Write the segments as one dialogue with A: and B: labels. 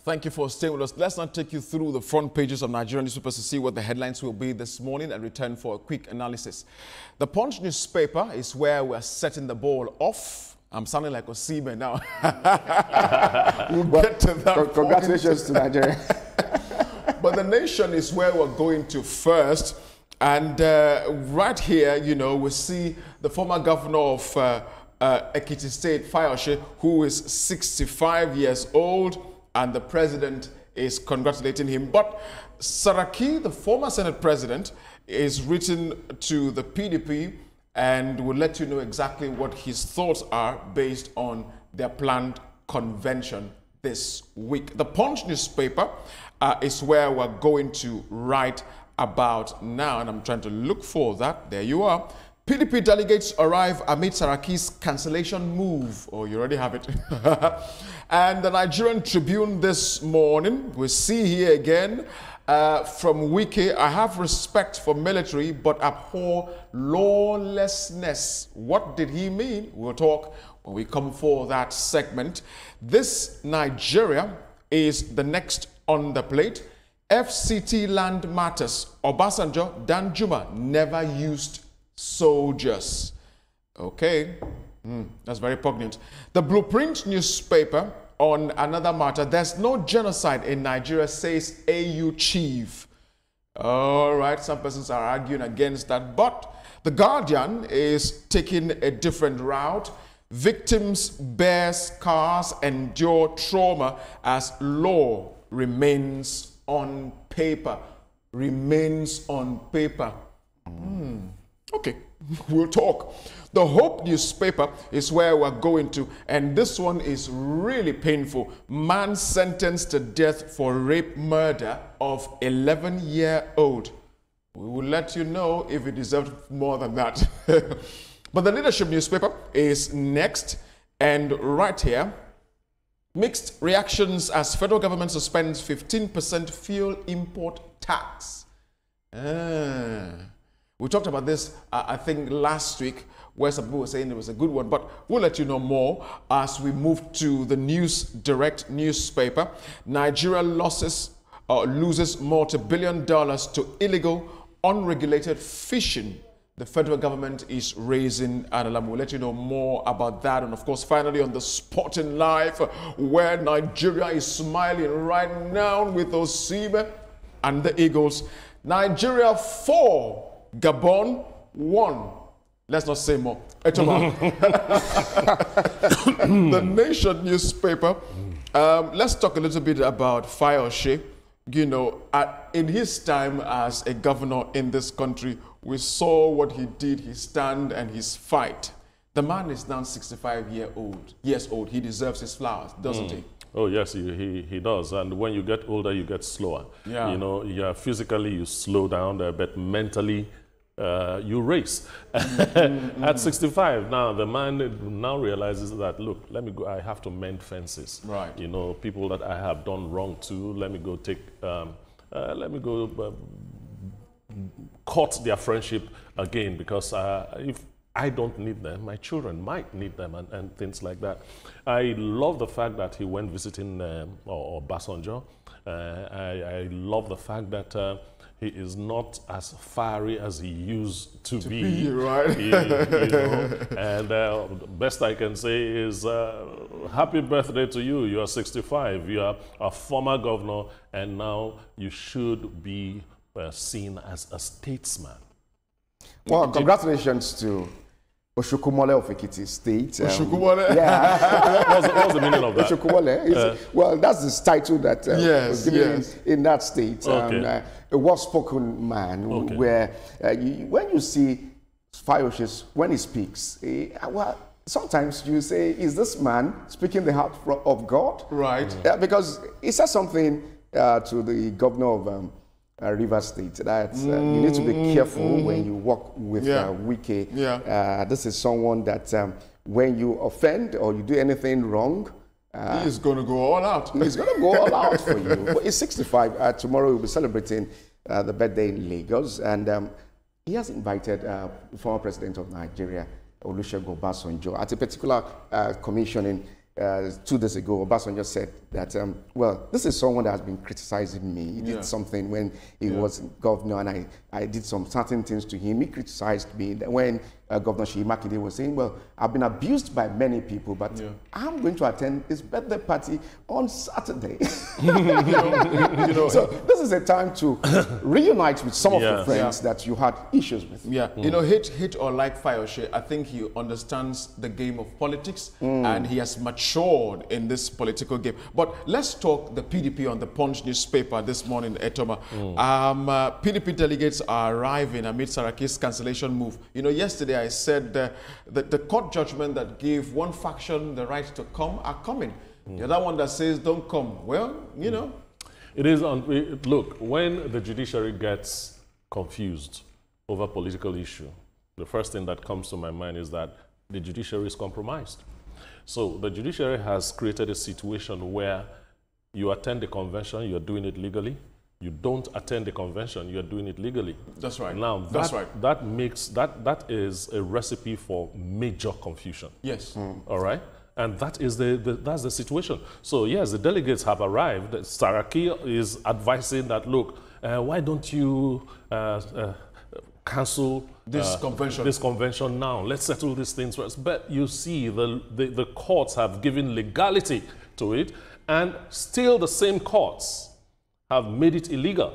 A: Thank you for staying with us. Let's now take you through the front pages of Nigerian newspapers to see what the headlines will be this morning and return for a quick analysis. The Punch newspaper is where we're setting the ball off. I'm sounding like Osimhen now. We'll get to that.
B: Congratulations to Nigeria.
A: But the Nation is where we're going to first. And right here, you know, we see the former governor of Ekiti State, Fayose, who is 65 years old, and the president is congratulating him. But Saraki, the former Senate president, is written to the PDP and will let you know exactly what his thoughts are based on their planned convention this week. The Punch newspaper is where we're going to write about now, and I'm trying to look for that. There you are. PDP delegates arrive amid Saraki's cancellation move. Oh, you already have it. And the Nigerian Tribune this morning, we see here again from Wike, I have respect for military but abhor lawlessness. What did he mean? We'll talk when we come for that segment. This Nigeria is the next on the plate. FCT land matters. Obasanjo, Danjuma never used soldiers. Okay, that's very poignant. The Blueprint newspaper on another matter. There's no genocide in Nigeria, says AU chief. All right, some persons are arguing against that, but the Guardian is taking a different route. Victims bear scars, endure trauma as law remains on paper. Remains on paper. Okay, we'll talk. The Hope newspaper is where we're going to, and this one is really painful. Man sentenced to death for rape murder of 11-year-old. We will let you know if he deserved more than that. But the Leadership newspaper is next, and right here, mixed reactions as federal government suspends 15% fuel import tax. We talked about this, I think, last week, where some people were saying it was a good one, but we'll let you know more as we move to the News Direct newspaper. Nigeria loses multi-billion dollars to illegal, unregulated fishing. The federal government is raising an alarm. We'll let you know more about that. And of course, finally on the Sporting Life, where Nigeria is smiling right now with Osimhen and the Eagles. Nigeria 4. Gabon 1. Let's not say more. The Nation newspaper. Let's talk a little bit about Fayose. You know, in his time as a governor in this country, we saw what he did, his stand and his fight. The man is now 65 years old. He deserves his flowers, doesn't he?
C: Oh, yes, he does. And when you get older, you get slower. Yeah. You know, physically you slow down, but mentally you race. At 65, now the man now realizes that, look, let me go, I have to mend fences.
A: Right.
C: You know, people that I have done wrong to, let me go take, court their friendship again, because if I don't need them, my children might need them, and things like that. I love the fact that he went visiting Obasanjo. I love the fact that he is not as fiery as he used to be.
A: Right?
C: You know? And the best I can say is happy birthday to you. You are 65. You are a former governor, and now you should be seen as a statesman.
B: Well, congratulations to Oshukumole of Ekiti State.
A: Oshukumole?
B: Yeah.
C: What's the meaning of that?
B: Oshukumole. Well, that's the title that was given in that state.
C: Okay.
B: A well-spoken man, where when you see Fayose, when he speaks, well, sometimes you say, is this man speaking the heart of God?
A: Right.
B: Because he said something to the governor of Rivers State that you need to be careful when you walk with Wike. This is someone that when you offend or you do anything wrong,
A: he is going to go all out.
B: He's going to go all out for you. But he's 65. Tomorrow we'll be celebrating the birthday in Lagos, and he has invited the former president of Nigeria, Olusegun Obasanjo, at a particular commission 2 days ago, Obasanjo said that, well, this is someone that has been criticizing me. He did something when he was governor, and I did some certain things to him. He criticized me. When Governor Seyi Makinde was saying, well, I've been abused by many people, but I'm going to attend his birthday party on Saturday. So this is a time to reunite with some of the friends that you had issues with.
A: You know, hate or like Fayose, I think he understands the game of politics, and he has matured in this political game. But let's talk the PDP on the Punch newspaper this morning, Etoma. PDP delegates are arriving amid Saraki's cancellation move. You know, yesterday I said the court judgment that gave one faction the right to come are coming. The other one that says don't come. Well, you know.
C: It is, look, when the judiciary gets confused over political issue, the first thing that comes to my mind is that the judiciary is compromised. So the judiciary has created a situation where you attend the convention, you're doing it legally. You don't attend the convention, you're doing it legally.
A: That's right.
C: Now, that is a recipe for major confusion.
A: Yes.
C: All right? And that is that's the situation. So yes, the delegates have arrived. Saraki is advising that, look, why don't you cancel
A: this
C: convention now? Let's settle these things first. But you see, the courts have given legality to it, and still the same courts have made it illegal.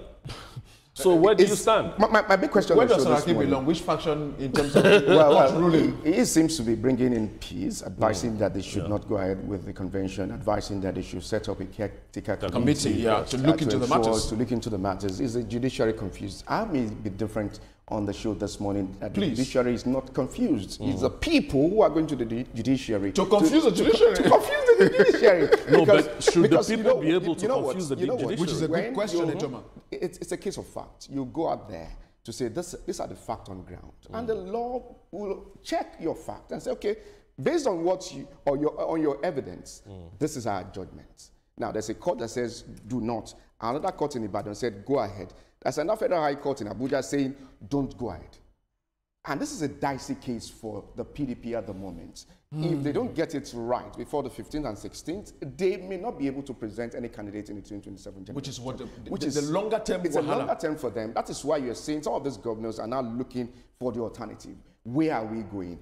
C: So where do you stand?
B: My big question
A: where does Saraki belong? Which faction in terms of ruling?
B: He seems to be bringing in peace, advising that they should not go ahead with the convention, advising that they should set up a caretaker committee
A: to look into the matters.
B: To look into the matters. Is the judiciary confused? I may be different on the show this morning. The judiciary is not confused. It's the people who are going to the judiciary.
A: To confuse the judiciary?
B: To confuse the judiciary.
C: No, but should the people be able to confuse the judiciary?
A: Which is a good question, Etoma.
B: It's a case of fact. You go out there to say, these are the facts on ground. And the law will check your fact and say, okay, based on what on your evidence, this is our judgment. Now, there's a court that says, do not. Another court in Ibadan said, go ahead. There's another federal high court in Abuja saying, don't go ahead. And this is a dicey case for the PDP at the moment. If they don't get it right before the 15th and 16th, they may not be able to present any candidate in the 2027 general.
A: Which is what the longer term.
B: It's a longer term for them. That is why you're seeing some of these governors are now looking for the alternative. Where are we going?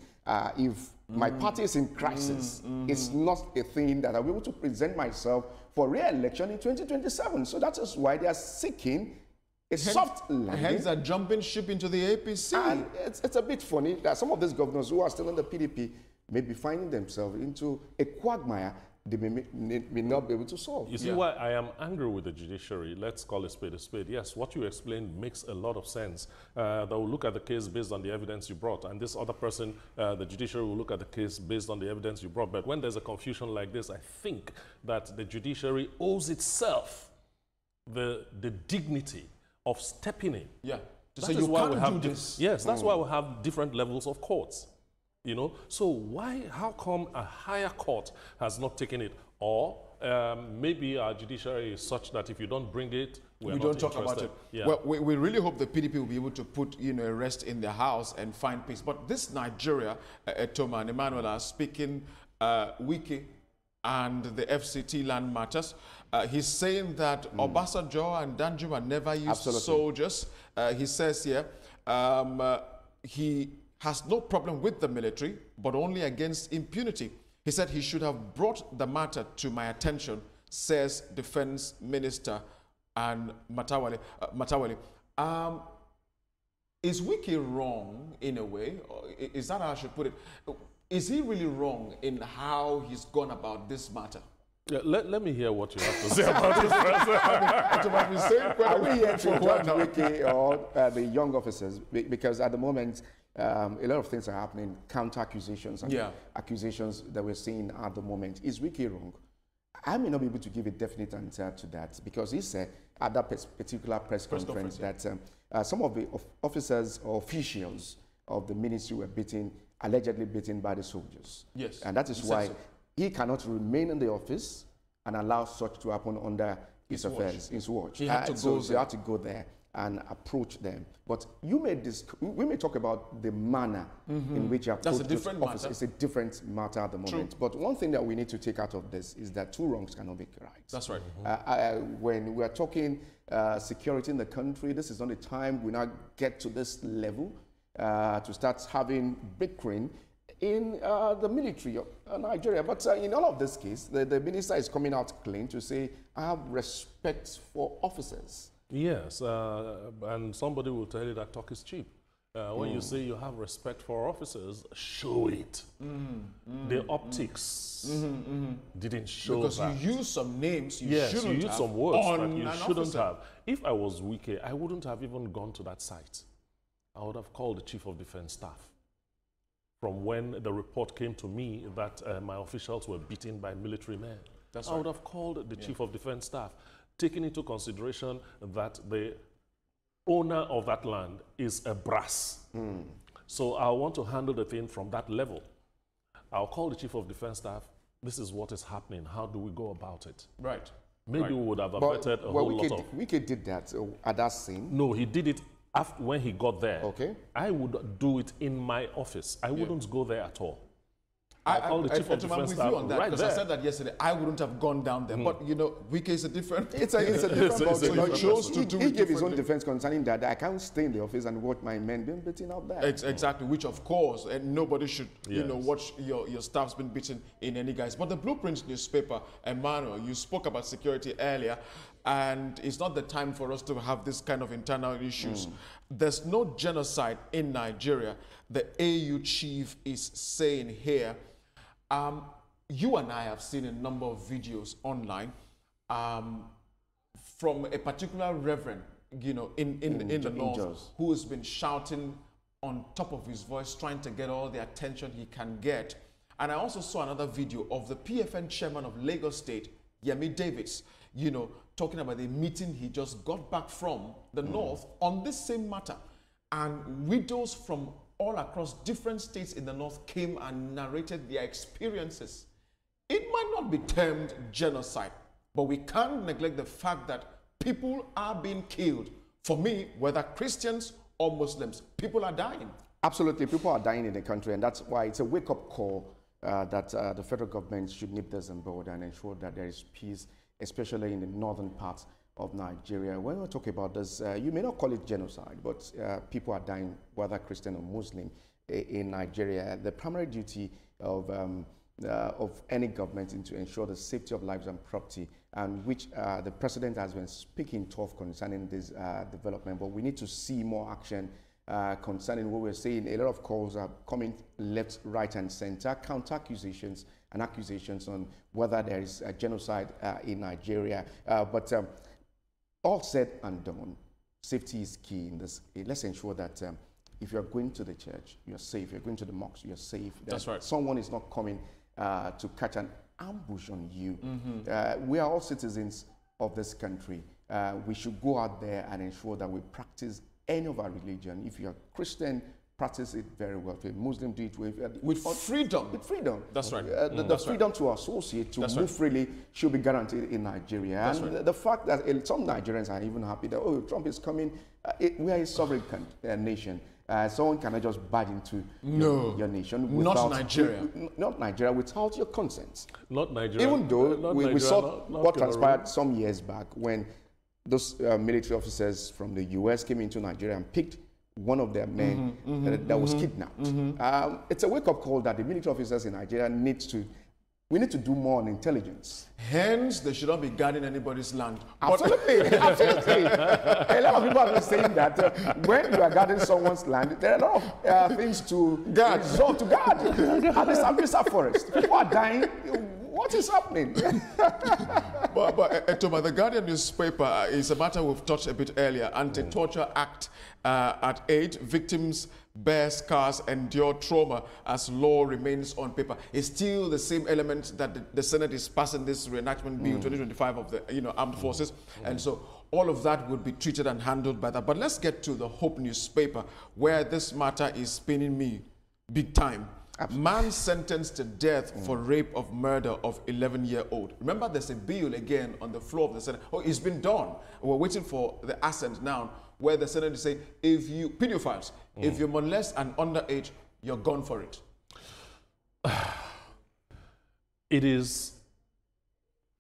B: If my party is in crisis, it's not a thing that I'll be able to present myself for re-election in 2027. So that is why they are seeking a soft landing.
A: Hence a jumping ship into the APC.
B: And it's a bit funny that some of these governors who are still in the PDP may be finding themselves into a quagmire they may not be able to solve.
C: You see why I am angry with the judiciary? Let's call a spade a spade. Yes, what you explained makes a lot of sense. They will look at the case based on the evidence you brought, and this other person, the judiciary, will look at the case based on the evidence you brought. But when there's a confusion like this, I think that the judiciary owes itself the dignity of stepping in.
A: So you can't do this.
C: Yes, that's why we have different levels of courts. You know, so how come a higher court has not taken it? Or maybe our judiciary is such that if you don't bring it, we
A: don't talk about it. Well, we really hope the PDP will be able to put a rest in their house and find peace. But this Nigeria, Etoma and Emmanuel are speaking Wiki and the FCT land matters. He's saying that Obasanjo and Danjuma never used soldiers. He says here he has no problem with the military, but only against impunity. He said he should have brought the matter to my attention, says Defense Minister and Matawale. Is Wiki wrong in a way? Or is that how I should put it? Is he really wrong in how he's gone about this matter?
C: Yeah, let me hear what you have to say about this person.
B: Are we here to judge Wiki or the young officers? Because at the moment, a lot of things are happening, counter accusations and accusations that we're seeing at the moment. Is Wiki wrong? I may not be able to give a definite answer to that because he said at that particular press conference that some of the officers or officials of the ministry were allegedly beaten by the soldiers.
A: Yes.
B: And that is why he cannot remain in the office and allow such to happen under his affairs, his watch.
A: He had to
B: so
A: go
B: you had to go there and approach them. But we may talk about the manner in which you approach
A: That's a different matter.
B: It's a different matter at the moment. But one thing that we need to take out of this is that two wrongs cannot make right.
A: That's right.
B: When we are talking security in the country, this is not the time we now get to this level to start having bickering in the military of Nigeria. But in all of this case, the minister is coming out clean to say, I have respect for officers.
C: Yes, and somebody will tell you that talk is cheap. When you say you have respect for officers, show it. The optics didn't show
A: because
C: that.
A: you use some names you
C: yes,
A: shouldn't
C: you use
A: have
C: some words
A: on
C: that you
A: an
C: shouldn't
A: officer.
C: have. If I was Wike, I wouldn't have even gone to that site. I would have called the Chief of Defense Staff. From when the report came to me that my officials were beaten by military men, I would have called the Chief of Defense Staff, taking into consideration that the owner of that land is a brass. So I want to handle the thing from that level. I'll call the Chief of Defense Staff. This is what is happening. How do we go about it?
A: Right.
C: Maybe we would have averted a whole lot of...
B: Wike did that at that scene.
C: No, he did it after, when he got there.
B: Okay.
C: I would do it in my office. I wouldn't go there at all. I call the Chief of Defense Staff
A: on that,
C: right
A: because
C: there.
A: I said that yesterday. I wouldn't have gone down there. But, you know, Wike is a different...
B: It's a different
C: So
B: ballgame.
C: he chose
A: to do
B: He
A: it
B: gave his own
A: differently.
B: defense concerning that. I can't stay in the office and watch my men being beaten out there.
A: Exactly, which of course, and nobody should, you know,
C: Yes.
A: watch your staff's been beaten in any guise. But the Blueprint newspaper, Emmanuel, you spoke about security earlier, and it's not the time for us to have this kind of internal issues. There's no genocide in Nigeria. The AU chief is saying here. You and I have seen a number of videos online from a particular reverend, you know, in the north,
B: Jos.
A: who has been shouting on top of his voice, trying to get all the attention he can get. And I also saw another video of the PFN chairman of Lagos State, Yemi Davids, you know, talking about the meeting he just got back from the north on this same matter. And widows from all across different states in the north came and narrated their experiences. It might not be termed genocide, but we can't neglect the fact that people are being killed. For me, whether Christians or Muslims, people are dying.
B: Absolutely, people are dying in the country, and that's why it's a wake-up call that the federal government should nip this on board and ensure that there is peace, especially in the northern parts of Nigeria. When we talk about this, you may not call it genocide, but people are dying, whether Christian or Muslim, in Nigeria. The primary duty of any government is to ensure the safety of lives and property, and which the president has been speaking tough concerning this development. But we need to see more action concerning what we're saying. A lot of calls are coming left, right, and center, counter accusations and accusations on whether there is a genocide in Nigeria. But all said and done, safety is key in this. Let's ensure that if you're going to the church, you're safe. You're going to the mosque, you're safe.
A: That's right.
B: Someone is not coming to catch an ambush on you. We are all citizens of this country. We should go out there and ensure that we practice any of our religion. If you're Christian, practice it very well. If you're Muslim, do it
A: With freedom.
B: With freedom.
A: That's right.
B: The freedom to associate, to move freely, should be guaranteed in Nigeria.
A: That's
B: and
A: right.
B: the fact that some Nigerians are even happy that, oh, Trump is coming. We are a sovereign nation. Someone cannot just bite into your nation.
A: Not Nigeria.
B: Not Nigeria, without your consent.
C: Not Nigeria.
B: Even though
C: not
B: we
C: Nigeria,
B: saw
C: not
B: what
C: Cameroon.
B: transpired some years back when those military officers from the US came into Nigeria and picked one of their men that was kidnapped. It's a wake-up call that the military officers in Nigeria we need to do more on intelligence.
A: Hence, they should not be guarding anybody's land.
B: Absolutely, absolutely. A lot of people have been saying that when you are guarding someone's land, there are a lot of things to guard. At least Ambisa Forest, people are dying. What is happening?
A: But Etoma, the Guardian newspaper is a matter we've touched a bit earlier. Anti-Torture Act at 8, victims bear scars, endure trauma as law remains on paper. It's still the same element that the Senate is passing this reenactment bill 2025 of the armed forces, and so all of that would be treated and handled by that. But let's get to the Hope newspaper, where this matter is spinning me big time. Man sentenced to death for rape of murder of 11-year-old. Remember, there's a bill again on the floor of the Senate. Oh, it's been done. We're waiting for the assent now, where the Senate is saying, if you, pedophiles, if you molest an underage, you're gone for it.
C: It is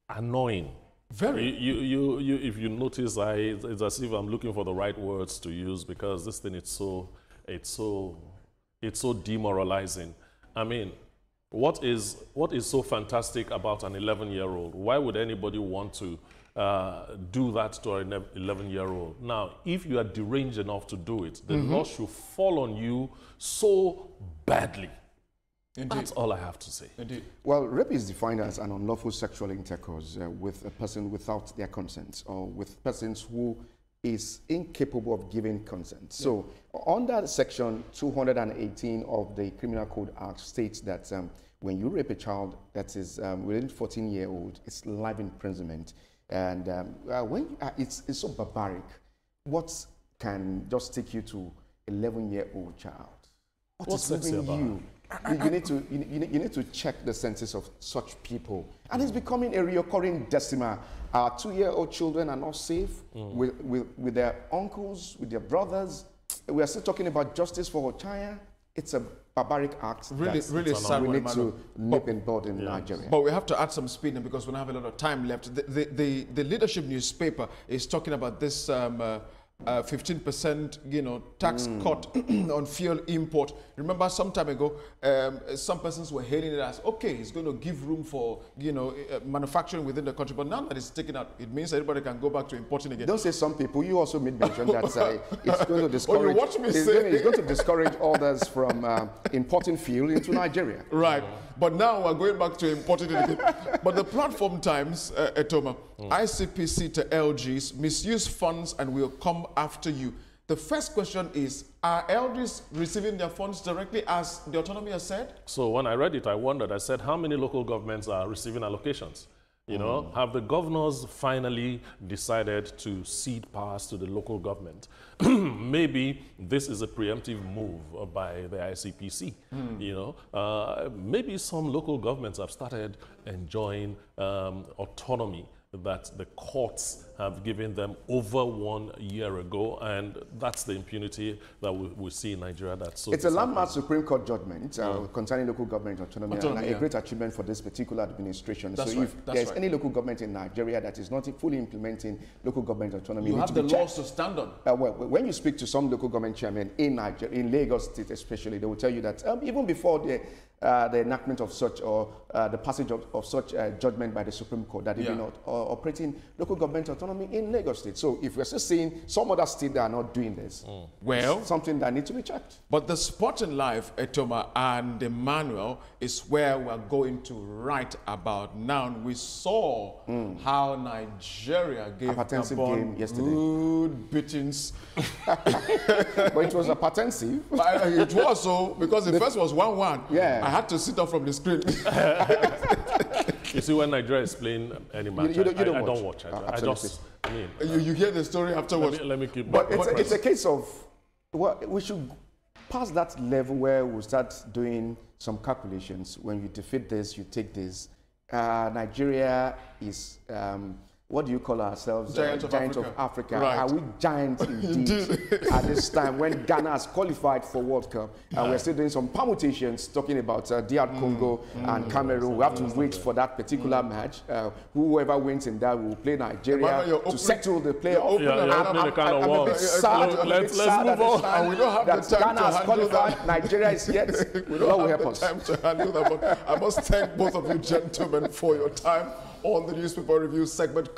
C: annoying.
A: Very.
C: If you notice, it's as if I'm looking for the right words to use, because this thing, it's so demoralizing. I mean, what is so fantastic about an 11-year-old? Why would anybody want to do that to an 11-year-old? Now, if you are deranged enough to do it, the law should fall on you so badly. Indeed. That's all I have to say.
A: Indeed.
B: Well, rape is defined as an unlawful sexual intercourse with a person without their consent, or with persons who is incapable of giving consent. Yeah. So under section 218 of the Criminal Code Act states that when you rape a child that is within 14-year-old, it's life imprisonment. And it's so barbaric. What can just take you to 11-year-old child? What's moving you? You need to check the senses of such people. And it's becoming a recurring decimal. Our 2-year-old children are not safe with their uncles, with their brothers. We are still talking about justice for Ochaya. It's a barbaric act.
A: Really sad.
B: We need to nip in bud in Nigeria.
A: But we have to add some speed in, because we don't have a lot of time left. The leadership newspaper is talking about this 15% tax cut on fuel import. Remember, some time ago, some persons were hailing it as, okay, it's going to give room for manufacturing within the country. But now that it's taken out, it means everybody can go back to importing again.
B: Don't say some people. You also made mention that it's going to discourage.
A: Oh, you watch me say.
B: It's going to discourage others from importing fuel into Nigeria.
A: Right. But now we're going back to importing it again. But the Platform Times, Etoma, ICPC to LGs, misuse funds and will come after you. The first question is, are LGs receiving their funds directly, as the autonomy has said?
C: So when I read it, I wondered, I said, how many local governments are receiving allocations? You know, have the governors finally decided to cede powers to the local government? Maybe this is a preemptive move by the ICPC. You know, maybe some local governments have started enjoying autonomy that the courts have given them over 1 year ago, and that's the impunity that we see in Nigeria. It's
B: a landmark Supreme Court judgment concerning local government autonomy, and a great achievement for this particular administration.
A: That's
B: so if there's any local government in Nigeria that is not fully implementing local government autonomy,
A: you have the laws to stand on.
B: Well, when you speak to some local government chairmen in Nigeria, in Lagos State especially, they will tell you that even before the enactment of such, or the passage of such judgment by the Supreme Court, that they do not operating local government autonomy in Lagos State. So if we're still seeing some other states that are not doing this,
A: well,
B: something that needs to be checked. But
A: the spot in life, Etoma and the manual, is where we're going to write about now. We saw how Nigeria gave Gabon
B: game yesterday.
A: Good beatings.
B: But it was apprehensive.
A: It was so, because the first was 1-1.
B: Yeah.
A: I had to sit up from the screen.
C: You see, when Nigeria is playing any match, I don't watch it. I mean,
A: you hear the story afterwards.
C: Let me keep.
B: But it's a case of, well, we should pass that level where we start doing some calculations. When you defeat this, you take this. Nigeria is, what do you call ourselves?
A: Giant of
B: Africa.
A: Right.
B: Are we giants indeed at this time when Ghana has qualified for World Cup? And we're still doing some permutations talking about DR Congo and Cameroon. We have to wait for that particular match. Whoever wins in that will play Nigeria to settle the playoff. I'm a bit sad.
C: Let's move on.
A: And we don't have the time
B: Ghana has qualified.
A: that.
B: Nigeria is yet.
A: We don't have the time to handle that. But I must thank both of you gentlemen for your time on the newspaper review segment.